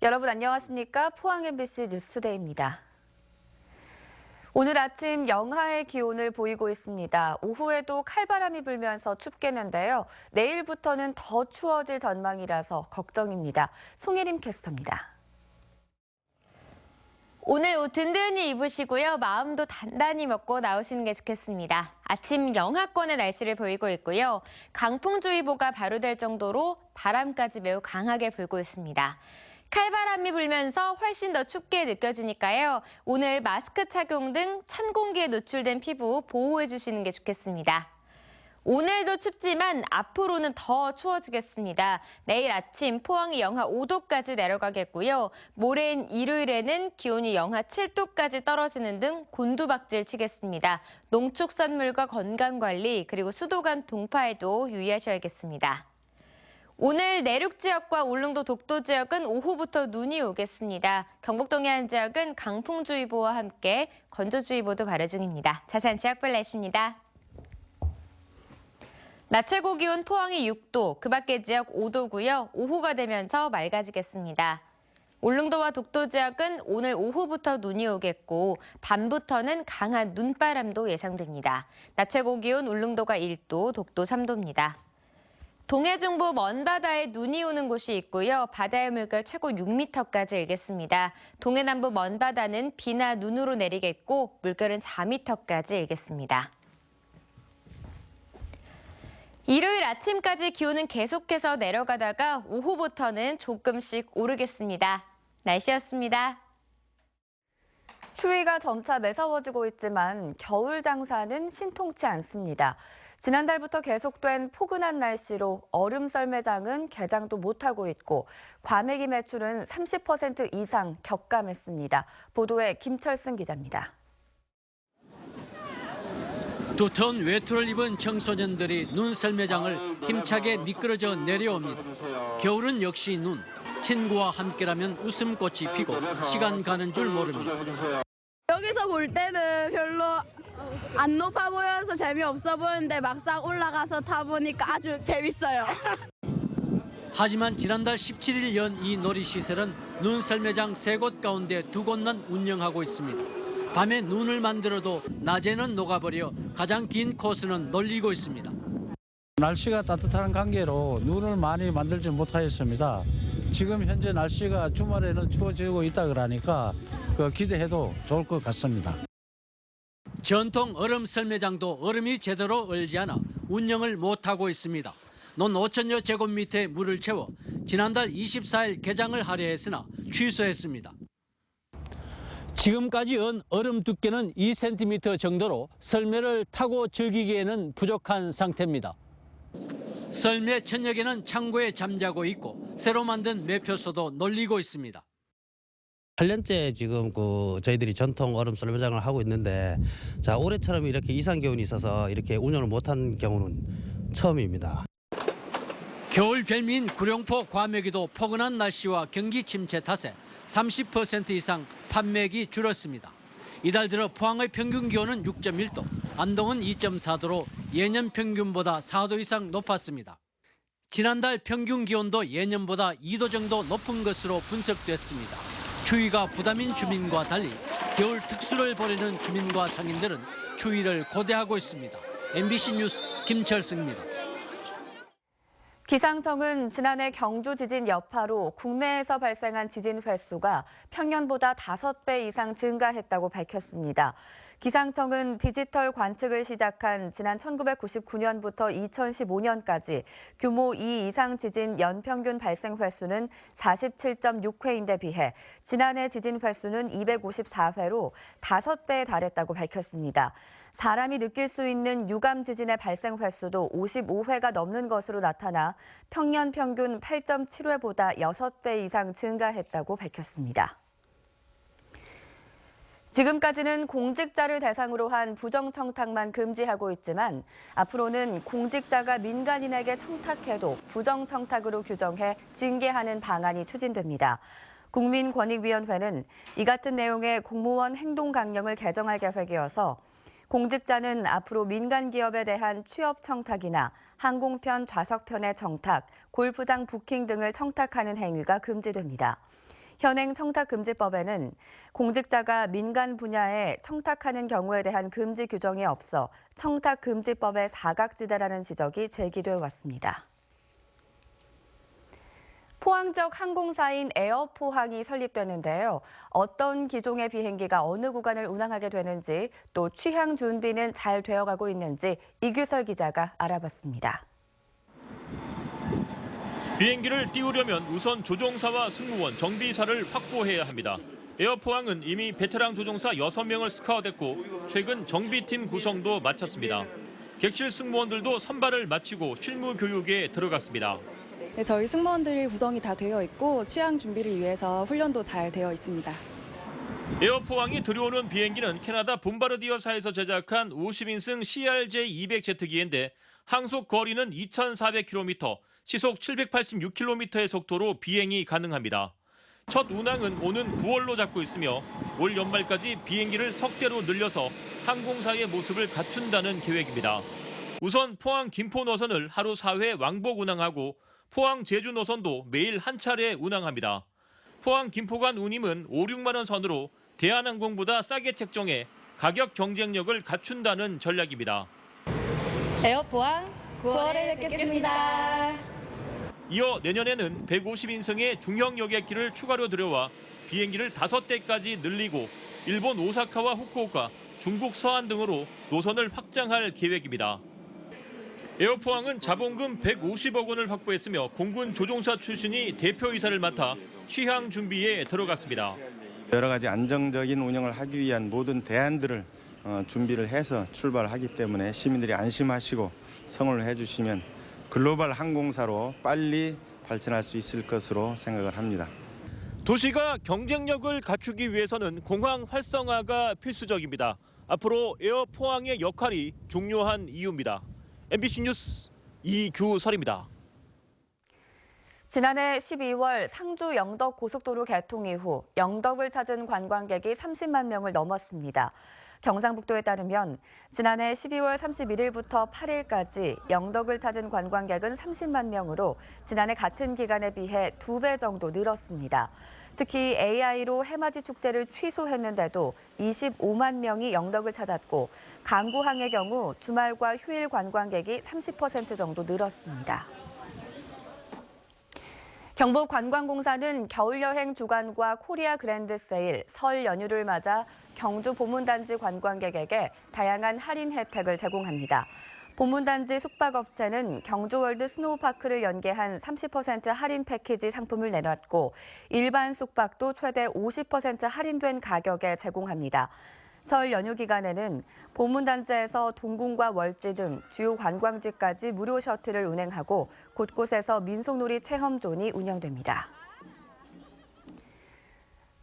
여러분 안녕하십니까? 포항 MBC 뉴스투데이입니다. 오늘 아침 영하의 기온을 보이고 있습니다. 오후에도 칼바람이 불면서 춥겠는데요. 내일부터는 더 추워질 전망이라서 걱정입니다. 송혜림 캐스터입니다. 오늘 옷 든든히 입으시고요. 마음도 단단히 먹고 나오시는 게 좋겠습니다. 아침 영하권의 날씨를 보이고 있고요. 강풍주의보가 발효될 정도로 바람까지 매우 강하게 불고 있습니다. 칼바람이 불면서 훨씬 더 춥게 느껴지니까요. 오늘 마스크 착용 등 찬 공기에 노출된 피부 보호해 주시는 게 좋겠습니다. 오늘도 춥지만 앞으로는 더 추워지겠습니다. 내일 아침 포항이 영하 5도까지 내려가겠고요. 모레인 일요일에는 기온이 영하 7도까지 떨어지는 등 곤두박질 치겠습니다. 농축산물과 건강관리 그리고 수도관 동파에도 유의하셔야겠습니다. 오늘 내륙 지역과 울릉도 독도 지역은 오후부터 눈이 오겠습니다. 경북 동해안 지역은 강풍주의보와 함께 건조주의보도 발효 중입니다. 자세한 지역별 날씨입니다. 낮 최고 기온 포항이 6도, 그 밖의 지역 5도고요. 오후가 되면서 맑아지겠습니다. 울릉도와 독도 지역은 오늘 오후부터 눈이 오겠고 밤부터는 강한 눈바람도 예상됩니다. 낮 최고 기온 울릉도가 1도, 독도 3도입니다. 동해 중부 먼 바다에 눈이 오는 곳이 있고요. 바다의 물결 최고 6m까지 일겠습니다. 동해 남부 먼 바다는 비나 눈으로 내리겠고 물결은 4m까지 일겠습니다. 일요일 아침까지 기온은 계속해서 내려가다가 오후부터는 조금씩 오르겠습니다. 날씨였습니다. 추위가 점차 매서워지고 있지만 겨울 장사는 신통치 않습니다. 지난달부터 계속된 포근한 날씨로 얼음 썰매장은 개장도 못하고 있고 과메기 매출은 30% 이상 격감했습니다. 보도에 김철승 기자입니다. 두터운 외투를 입은 청소년들이 눈썰매장을 힘차게 미끄러져 내려옵니다. 겨울은 역시 눈, 친구와 함께라면 웃음꽃이 피고 시간 가는 줄 모릅니다. 여기서 볼 때는 별로 안 높아 보여서 재미없어 보이는데 막상 올라가서 타보니까 아주 재밌어요. 하지만 지난달 17일 연 이 놀이시설은 눈썰매장 3곳 가운데 2곳만 운영하고 있습니다. 밤에 눈을 만들어도 낮에는 녹아버려 가장 긴 코스는 놀리고 있습니다. 날씨가 따뜻한 관계로 눈을 많이 만들지 못하였습니다. 지금 현재 날씨가 주말에는 추워지고 있다 그러니까 기대해도 좋을 것 같습니다. 전통 얼음 썰매장도 얼음이 제대로 얼지 않아 운영을 못하고 있습니다. 논 5천여 제곱미터에 물을 채워 지난달 24일 개장을 하려 했으나 취소했습니다. 지금까지 은 얼음 두께는 2cm 정도로 썰매를 타고 즐기기에는 부족한 상태입니다. 썰매 천여 개는 창고에 잠자고 있고 새로 만든 매표소도 놀리고 있습니다. 8년째 지금 저희들이 전통 얼음 썰매장을 하고 있는데 올해처럼 이렇게 이상 기온이 있어서 이렇게 운영을 못한 경우는 처음입니다. 겨울 별미인 구룡포 과메기도 포근한 날씨와 경기 침체 탓에 30% 이상 판매액이 줄었습니다. 이달 들어 포항의 평균 기온은 6.1도, 안동은 2.4도로 예년 평균보다 4도 이상 높았습니다. 지난달 평균 기온도 예년보다 2도 정도 높은 것으로 분석됐습니다. 추위가 부담인 주민과 달리 겨울 특수를 벌이는 주민과 상인들은 추위를 고대하고 있습니다. MBC 뉴스 김철승입니다. 기상청은 지난해 경주 지진 여파로 국내에서 발생한 지진 횟수가 평년보다 5배 이상 증가했다고 밝혔습니다. 기상청은 디지털 관측을 시작한 지난 1999년부터 2015년까지 규모 2 이상 지진 연평균 발생 횟수는 47.6회인데 비해 지난해 지진 횟수는 254회로 5배에 달했다고 밝혔습니다. 사람이 느낄 수 있는 유감 지진의 발생 횟수도 55회가 넘는 것으로 나타나 평년 평균 8.7회보다 6배 이상 증가했다고 밝혔습니다. 지금까지는 공직자를 대상으로 한 부정청탁만 금지하고 있지만 앞으로는 공직자가 민간인에게 청탁해도 부정청탁으로 규정해 징계하는 방안이 추진됩니다. 국민권익위원회는 이 같은 내용의 공무원 행동강령을 개정할 계획이어서 공직자는 앞으로 민간 기업에 대한 취업 청탁이나 항공편 좌석편의 청탁, 골프장 부킹 등을 청탁하는 행위가 금지됩니다. 현행 청탁금지법에는 공직자가 민간 분야에 청탁하는 경우에 대한 금지 규정이 없어 청탁금지법의 사각지대라는 지적이 제기되어 왔습니다. 포항적 항공사인 에어포항이 설립되는데요. 어떤 기종의 비행기가 어느 구간을 운항하게 되는지 또 취항 준비는 잘 되어가고 있는지 이규설 기자가 알아봤습니다. 비행기를 띄우려면 우선 조종사와 승무원, 정비사를 확보해야 합니다. 에어포항은 이미 베테랑 조종사 6명을 스카우트했고 최근 정비팀 구성도 마쳤습니다. 객실 승무원들도 선발을 마치고 실무 교육에 들어갔습니다. 네, 저희 승무원들이 구성이 다 되어 있고 취항 준비를 위해서 훈련도 잘 되어 있습니다. 에어포항이 들여오는 비행기는 캐나다 봄바르디어사에서 제작한 50인승 CRJ-200 제트기인데 항속 거리는 2,400km, 시속 786km의 속도로 비행이 가능합니다. 첫 운항은 오는 9월로 잡고 있으며 올 연말까지 비행기를 석대로 늘려서 항공사의 모습을 갖춘다는 계획입니다. 우선 포항 김포 노선을 하루 4회 왕복 운항하고 포항 제주 노선도 매일 한 차례 운항합니다. 포항 김포 간 운임은 5, 6만 원 선으로 대한항공보다 싸게 책정해 가격 경쟁력을 갖춘다는 전략입니다. 에어포항 9월에 뵙겠습니다. 이어 내년에는 150인승의 중형 여객기를 추가로 들여와 비행기를 5대까지 늘리고 일본 오사카와 후쿠오카, 중국 서안 등으로 노선을 확장할 계획입니다. 에어포항은 자본금 150억 원을 확보했으며 공군 조종사 출신이 대표이사를 맡아 취항 준비에 들어갔습니다. 여러 가지 안정적인 운영을 하기 위한 모든 대안들을 준비를 해서 출발하기 때문에 시민들이 안심하시고 성원을 해주시면 글로벌 항공사로 빨리 발전할 수 있을 것으로 생각을 합니다. 도시가 경쟁력을 갖추기 위해서는 공항 활성화가 필수적입니다. 앞으로 에어포항의 역할이 중요한 이유입니다. MBC 뉴스 이규설입니다. 지난해 12월 상주 영덕 고속도로 개통 이후 영덕을 찾은 관광객이 30만 명을 넘었습니다. 경상북도에 따르면 지난해 12월 31일부터 8일까지 영덕을 찾은 관광객은 30만 명으로 지난해 같은 기간에 비해 2배 정도 늘었습니다. 특히 AI로 해맞이 축제를 취소했는데도 25만 명이 영덕을 찾았고 강구항의 경우 주말과 휴일 관광객이 30% 정도 늘었습니다. 경북관광공사는 겨울여행 주간과 코리아 그랜드 세일, 설 연휴를 맞아 경주 보문단지 관광객에게 다양한 할인 혜택을 제공합니다. 보문단지 숙박업체는 경주월드 스노우파크를 연계한 30% 할인 패키지 상품을 내놨고 일반 숙박도 최대 50% 할인된 가격에 제공합니다. 설 연휴 기간에는 보문단지에서 동궁과 월지 등 주요 관광지까지 무료 셔틀을 운행하고 곳곳에서 민속놀이 체험존이 운영됩니다.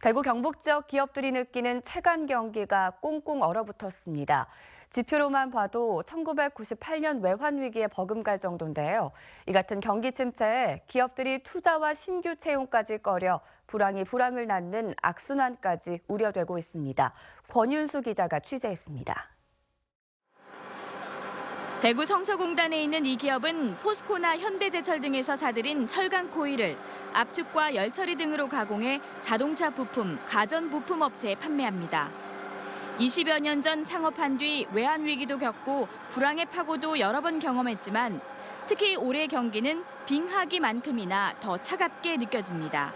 대구 경북 지역 기업들이 느끼는 체감 경기가 꽁꽁 얼어붙었습니다. 지표로만 봐도 1998년 외환위기에 버금갈 정도인데요. 이 같은 경기 침체에 기업들이 투자와 신규 채용까지 꺼려 불황을 낳는 악순환까지 우려되고 있습니다. 권윤수 기자가 취재했습니다. 대구 성서공단에 있는 이 기업은 포스코나 현대제철 등에서 사들인 철강 코일을 압축과 열처리 등으로 가공해 자동차 부품, 가전 부품 업체에 판매합니다. 20여 년 전 창업한 뒤 외환위기도 겪고 불황의 파고도 여러 번 경험했지만 특히 올해 경기는 빙하기만큼이나 더 차갑게 느껴집니다.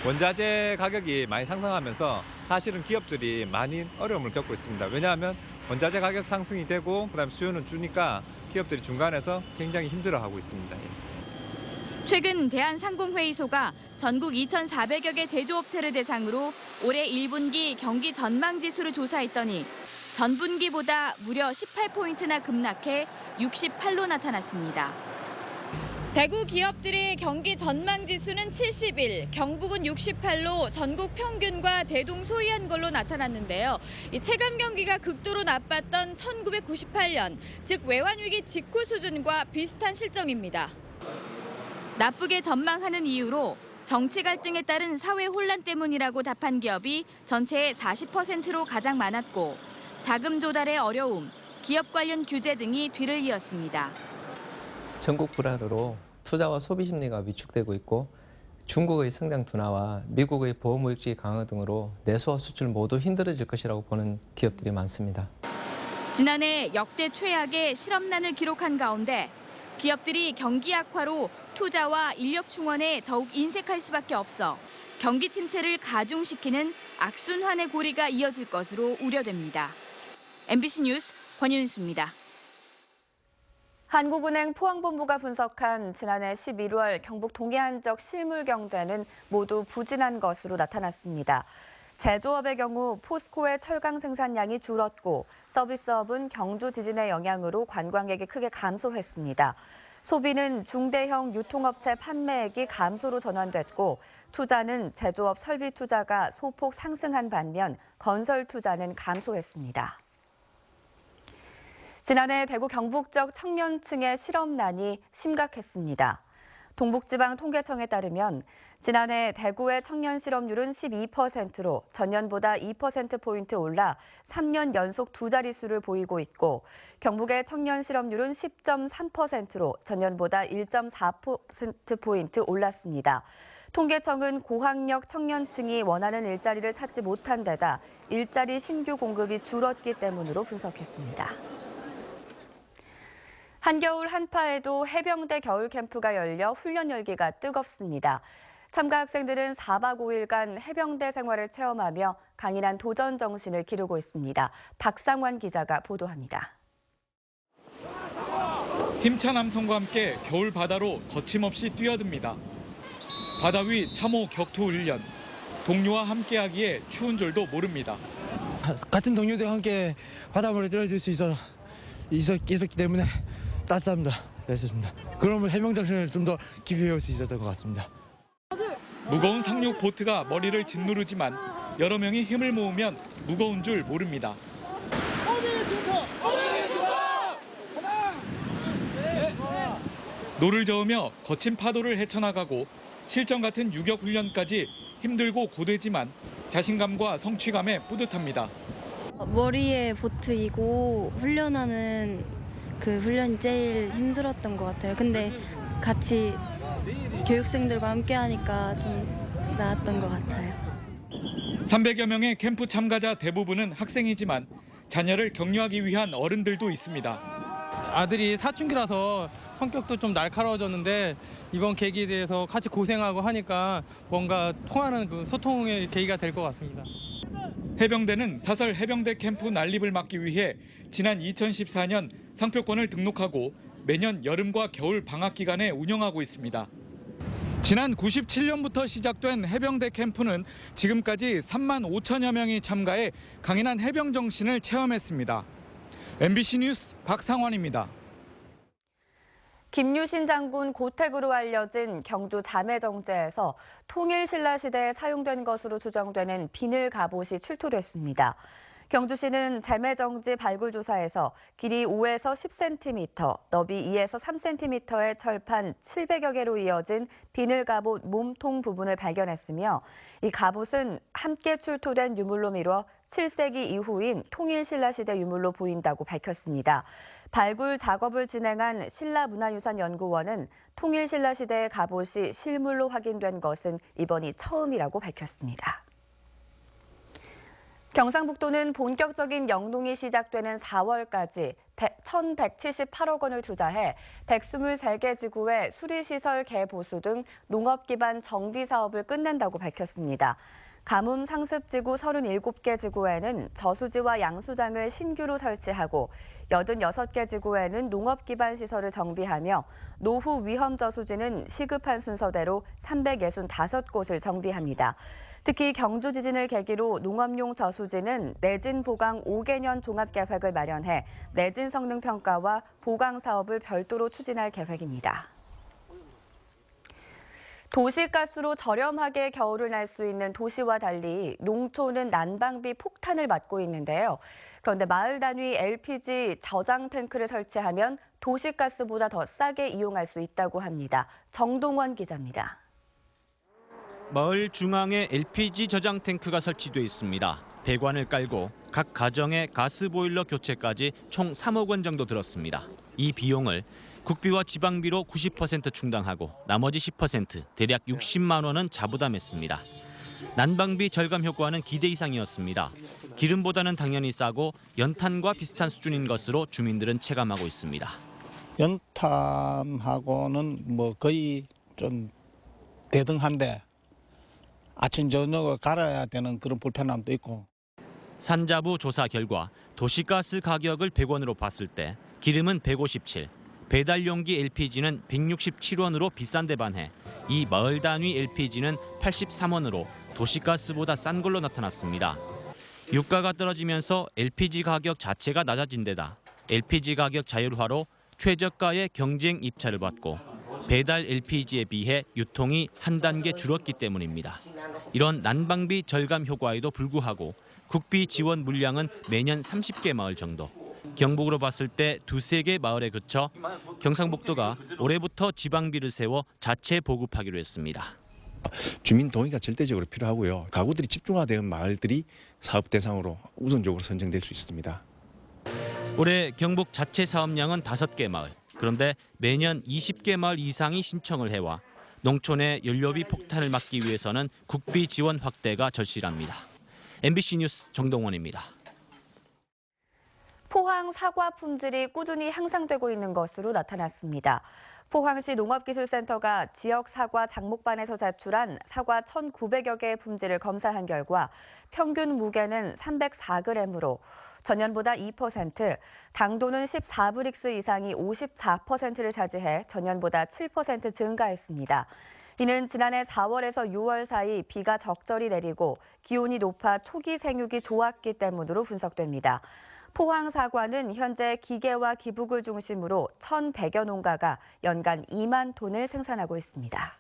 원자재 가격이 많이 상승하면서 사실은 기업들이 많이 어려움을 겪고 있습니다. 왜냐하면 원자재 가격 상승이 되고 그다음에 수요는 주니까 기업들이 중간에서 굉장히 힘들어하고 있습니다. 최근 대한상공회의소가 전국 2,400여 개 제조업체를 대상으로 올해 1분기 경기 전망지수를 조사했더니 전분기보다 무려 18포인트나 급락해 68로 나타났습니다. 대구 기업들의 경기 전망지수는 71, 경북은 68로 전국 평균과 대동소이한 걸로 나타났는데요. 이 체감 경기가 극도로 나빴던 1998년, 즉 외환위기 직후 수준과 비슷한 실정입니다. 나쁘게 전망하는 이유로 정치 갈등에 따른 사회 혼란 때문이라고 답한 기업이 전체의 40%로 가장 많았고 자금 조달의 어려움, 기업 관련 규제 등이 뒤를 이었습니다. 전국 불안으로 투자와 소비 심리가 위축되고 있고 중국의 성장 둔화와 미국의 보호무역주의 강화 등으로 내수와 수출 모두 힘들어질 것이라고 보는 기업들이 많습니다. 지난해 역대 최악의 실업난을 기록한 가운데 기업들이 경기 악화로 투자와 인력 충원에 더욱 인색할 수밖에 없어 경기 침체를 가중시키는 악순환의 고리가 이어질 것으로 우려됩니다. MBC 뉴스 권윤수입니다. 한국은행 포항본부가 분석한 지난해 11월 경북 동해안 적 실물 경제는 모두 부진한 것으로 나타났습니다. 제조업의 경우 포스코의 철강 생산량이 줄었고 서비스업은 경주 지진의 영향으로 관광객이 크게 감소했습니다. 소비는 중대형 유통업체 판매액이 감소로 전환됐고 투자는 제조업 설비 투자가 소폭 상승한 반면 건설 투자는 감소했습니다. 지난해 대구 경북 적 청년층의 실업난이 심각했습니다. 동북지방통계청에 따르면 지난해 대구의 청년 실업률은 12%로 전년보다 2%포인트 올라 3년 연속 두 자릿수를 보이고 있고 경북의 청년 실업률은 10.3%로 전년보다 1.4%포인트 올랐습니다. 통계청은 고학력 청년층이 원하는 일자리를 찾지 못한 데다 일자리 신규 공급이 줄었기 때문으로 분석했습니다. 한겨울 한파에도 해병대 겨울 캠프가 열려 훈련 열기가 뜨겁습니다. 참가 학생들은 4박 5일간 해병대 생활을 체험하며 강인한 도전 정신을 기르고 있습니다. 박상환 기자가 보도합니다. 힘찬 함성과 함께 겨울 바다로 거침없이 뛰어듭니다. 바다 위 참호 격투 훈련. 동료와 함께하기에 추운 줄도 모릅니다. 같은 동료들과 함께 바닷물에 뛰어들 수 있었기 때문에 따뜻합니다. 됐습니다. 그러면 해병 정신을 좀 더 깊이 배울 수 있었던 것 같습니다. 무거운 상륙 보트가 머리를 짓누르지만 여러 명이 힘을 모으면 무거운 줄 모릅니다. 노를 저으며 거친 파도를 헤쳐나가고 실전 같은 유격 훈련까지 힘들고 고되지만 자신감과 성취감에 뿌듯합니다. 머리에 보트이고 훈련하는 그 훈련이 제일 힘들었던 것 같아요. 근데 같이 교육생들과 함께 하니까 좀 나았던 것 같아요. 300여 명의 캠프 참가자 대부분은 학생이지만 자녀를 격려하기 위한 어른들도 있습니다. 아들이 사춘기라서 성격도 좀 날카로워졌는데 이번 계기에 대해서 같이 고생하고 하니까 뭔가 통하는 그 소통의 계기가 될 것 같습니다. 해병대는 사설 해병대 캠프 난립을 막기 위해 지난 2014년 상표권을 등록하고 매년 여름과 겨울 방학 기간에 운영하고 있습니다. 지난 97년부터 시작된 해병대 캠프는 지금까지 3만 5천여 명이 참가해 강인한 해병 정신을 체험했습니다. MBC 뉴스 박상환입니다. 김유신 장군 고택으로 알려진 경주 자매정제에서 통일신라시대에 사용된 것으로 추정되는 비늘 갑옷이 출토됐습니다. 경주시는 자매정지 발굴조사에서 길이 5에서 10cm, 너비 2에서 3cm의 철판 700여 개로 이어진 비늘 갑옷 몸통 부분을 발견했으며 이 갑옷은 함께 출토된 유물로 미뤄 7세기 이후인 통일신라시대 유물로 보인다고 밝혔습니다. 발굴 작업을 진행한 신라문화유산연구원은 통일신라시대의 갑옷이 실물로 확인된 것은 이번이 처음이라고 밝혔습니다. 경상북도는 본격적인 영농이 시작되는 4월까지 1,178억 원을 투자해 123개 지구의 수리시설 개보수 등 농업 기반 정비 사업을 끝낸다고 밝혔습니다. 가뭄 상습지구 37개 지구에는 저수지와 양수장을 신규로 설치하고 86개 지구에는 농업 기반 시설을 정비하며 노후 위험 저수지는 시급한 순서대로 365곳을 정비합니다. 특히 경주 지진을 계기로 농업용 저수지는 내진 보강 5개년 종합계획을 마련해 내진 성능 평가와 보강 사업을 별도로 추진할 계획입니다. 도시가스로 저렴하게 겨울을 날 수 있는 도시와 달리 농촌은 난방비 폭탄을 맞고 있는데요. 그런데 마을 단위 LPG 저장 탱크를 설치하면 도시가스보다 더 싸게 이용할 수 있다고 합니다. 정동원 기자입니다. 마을 중앙에 LPG 저장 탱크가 설치돼 있습니다. 배관을 깔고 각 가정의 가스 보일러 교체까지 총 3억 원 정도 들었습니다. 이 비용을 국비와 지방비로 90% 충당하고 나머지 10% 대략 60만 원은 자부담했습니다. 난방비 절감 효과는 기대 이상이었습니다. 기름보다는 당연히 싸고 연탄과 비슷한 수준인 것으로 주민들은 체감하고 있습니다. 연탄하고는 뭐 거의 좀 대등한데 아침 저녁을 갈아야 되는 그런 불편함도 있고. 산자부 조사 결과 도시가스 가격을 100원으로 봤을 때 기름은 157, 배달용기 LPG는 167원으로 비싼 데 반해 이 마을 단위 LPG는 83원으로 도시가스보다 싼 걸로 나타났습니다. 유가가 떨어지면서 LPG 가격 자체가 낮아진 데다 LPG 가격 자율화로 최저가의 경쟁 입찰을 받고 배달 LPG에 비해 유통이 한 단계 줄었기 때문입니다. 이런 난방비 절감 효과에도 불구하고 국비 지원 물량은 매년 30개 마을 정도. 경북으로 봤을 때 2-3개 마을에 그쳐 경상북도가 올해부터 지방비를 세워 자체 보급하기로 했습니다. 주민 동의가 절대적으로 필요하고요. 가구들이 집중화된 마을들이 사업 대상으로 우선적으로 선정될 수 있습니다. 올해 경북 자체 사업량은 5개 마을. 그런데 매년 20개 마을 이상이 신청을 해와 농촌의 연료비 폭탄을 막기 위해서는 국비 지원 확대가 절실합니다. MBC 뉴스 정동원입니다. 포항 사과 품질이 꾸준히 향상되고 있는 것으로 나타났습니다. 포항시 농업기술센터가 지역 사과 장목반에서 제출한 사과 1,900여 개의 품질을 검사한 결과 평균 무게는 304g으로 전년보다 2%, 당도는 14브릭스 이상이 54%를 차지해 전년보다 7% 증가했습니다. 이는 지난해 4월에서 6월 사이 비가 적절히 내리고 기온이 높아 초기 생육이 좋았기 때문으로 분석됩니다. 포항 사과는 현재 기계와 기북을 중심으로 1,100여 농가가 연간 2만 톤을 생산하고 있습니다.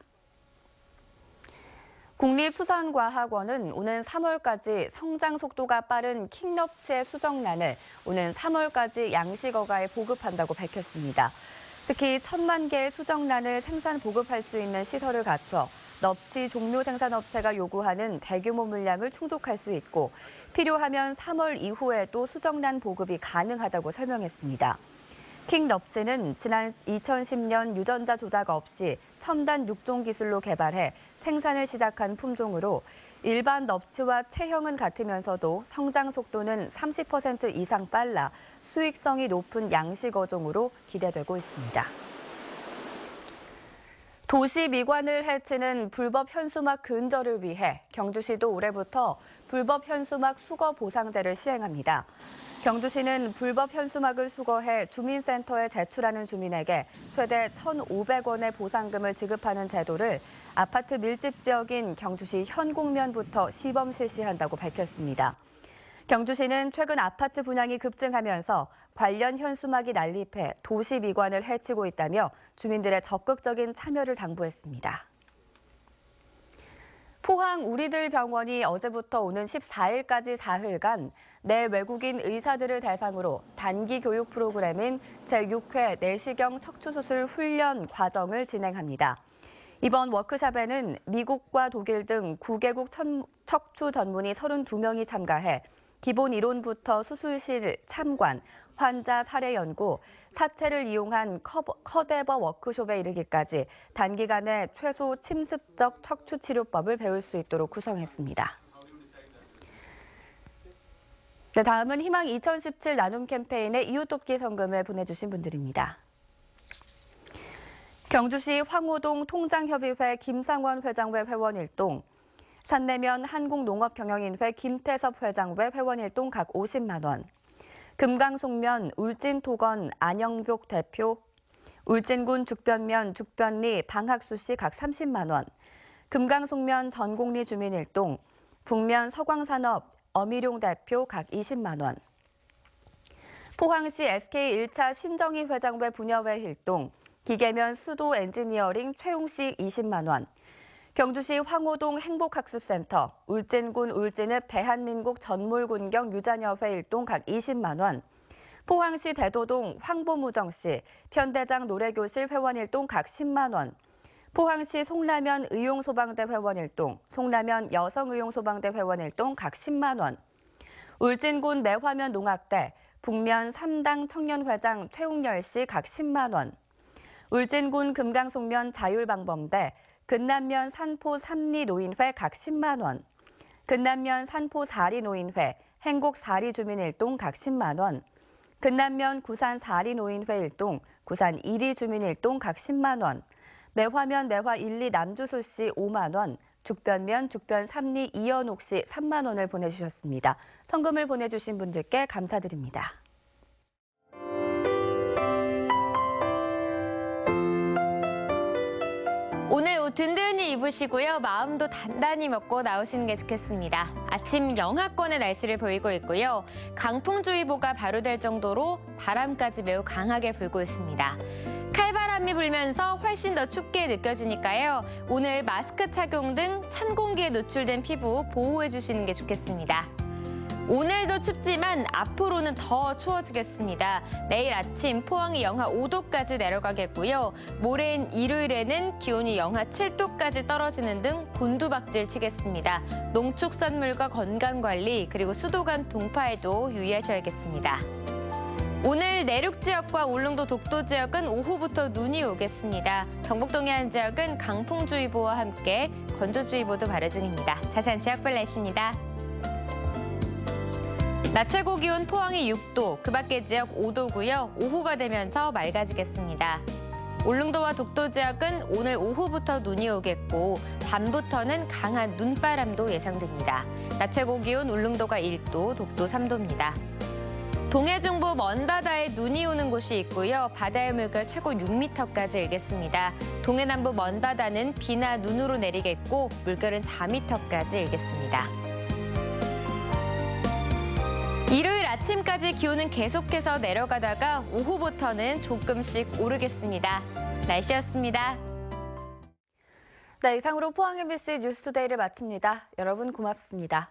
국립수산과학원은 오는 3월까지 성장 속도가 빠른 킹넙치의 수정란을 오는 3월까지 양식어가에 보급한다고 밝혔습니다. 특히 1,000만 개의 수정란을 생산 보급할 수 있는 시설을 갖춰 넙치 종료 생산업체가 요구하는 대규모 물량을 충족할 수 있고 필요하면 3월 이후에도 수정란 보급이 가능하다고 설명했습니다. 킹넙치는 지난 2010년 유전자 조작 없이 첨단 육종 기술로 개발해 생산을 시작한 품종으로 일반 넙치와 체형은 같으면서도 성장 속도는 30% 이상 빨라 수익성이 높은 양식 어종으로 기대되고 있습니다. 도시 미관을 해치는 불법 현수막 근절을 위해 경주시도 올해부터 불법 현수막 수거 보상제를 시행합니다. 경주시는 불법 현수막을 수거해 주민센터에 제출하는 주민에게 최대 1,500원의 보상금을 지급하는 제도를 아파트 밀집 지역인 경주시 현곡면부터 시범 실시한다고 밝혔습니다. 경주시는 최근 아파트 분양이 급증하면서 관련 현수막이 난립해 도시 미관을 해치고 있다며 주민들의 적극적인 참여를 당부했습니다. 포항 우리들 병원이 어제부터 오는 14일까지 사흘간 내 외국인 의사들을 대상으로 단기 교육 프로그램인 제6회 내시경 척추수술 훈련 과정을 진행합니다. 이번 워크숍에는 미국과 독일 등 9개국 척추 전문의 32명이 참가해 기본 이론부터 수술실 참관, 환자 사례 연구, 사체를 이용한 커데버 워크숍에 이르기까지 단기간에 최소 침습적 척추 치료법을 배울 수 있도록 구성했습니다. 네, 다음은 희망 2017 나눔 캠페인의 이웃돕기 성금을 보내주신 분들입니다. 경주시 황호동 통장협의회 김상원 회장 외 회원 1동, 산내면 한국농업경영인회 김태섭 회장 외 회원 1동 각 50만 원, 금강송면 울진토건 안영복 대표, 울진군 죽변면 죽변리 방학수 씨 각 30만 원, 금강송면 전곡리 주민 1동, 북면 서광산업 어미룡 대표 각 20만 원, 포항시 SK 1차 신정희 회장 외 부녀회 1동, 기계면 수도 엔지니어링 최용식 20만 원, 경주시 황호동 행복학습센터, 울진군 울진읍 대한민국 전몰군경 유자녀회 1동 각 20만 원, 포항시 대도동 황보무정씨, 편대장 노래교실 회원 1동 각 10만 원, 포항시 송라면 의용소방대 회원 1동, 송라면 여성의용소방대 회원 1동 각 10만 원, 울진군 매화면 농악대, 북면 3당 청년회장 최웅열 씨 각 10만 원, 울진군 금강송면 자율방범대, 근남면 산포 3리 노인회 각 10만 원, 근남면 산포 4리 노인회, 행곡 4리 주민 1동 각 10만 원, 근남면 구산 4리 노인회 1동, 구산 2리 주민 1동 각 10만 원, 매화면 매화 1리 남주소 씨 5만 원, 죽변면 죽변 3리 이연옥 씨 3만 원을 보내주셨습니다. 성금을 보내주신 분들께 감사드립니다. 오늘 옷 든든히 입으시고요. 마음도 단단히 먹고 나오시는 게 좋겠습니다. 아침 영하권의 날씨를 보이고 있고요. 강풍주의보가 발효될 정도로 바람까지 매우 강하게 불고 있습니다. 칼바람이 불면서 훨씬 더 춥게 느껴지니까요. 오늘 마스크 착용 등 찬 공기에 노출된 피부 보호해 주시는 게 좋겠습니다. 오늘도 춥지만 앞으로는 더 추워지겠습니다. 내일 아침 포항이 영하 5도까지 내려가겠고요. 모레인 일요일에는 기온이 영하 7도까지 떨어지는 등 곤두박질 치겠습니다. 농축산물과 건강관리 그리고 수도관 동파에도 유의하셔야겠습니다. 오늘 내륙 지역과 울릉도 독도 지역은 오후부터 눈이 오겠습니다. 경북 동해안 지역은 강풍주의보와 함께 건조주의보도 발효 중입니다. 자세한 지역별 날씨입니다. 낮 최고 기온 포항이 6도, 그 밖의 지역 5도고요. 오후가 되면서 맑아지겠습니다. 울릉도와 독도 지역은 오늘 오후부터 눈이 오겠고 밤부터는 강한 눈바람도 예상됩니다. 낮 최고 기온 울릉도가 1도, 독도 3도입니다. 동해 중부 먼 바다에 눈이 오는 곳이 있고요. 바다의 물결 최고 6m까지 일겠습니다. 동해 남부 먼 바다는 비나 눈으로 내리겠고 물결은 4m까지 일겠습니다. 일요일 아침까지 기온은 계속해서 내려가다가 오후부터는 조금씩 오르겠습니다. 날씨였습니다. 네, 이상으로 포항 MBC 뉴스투데이를 마칩니다. 여러분 고맙습니다.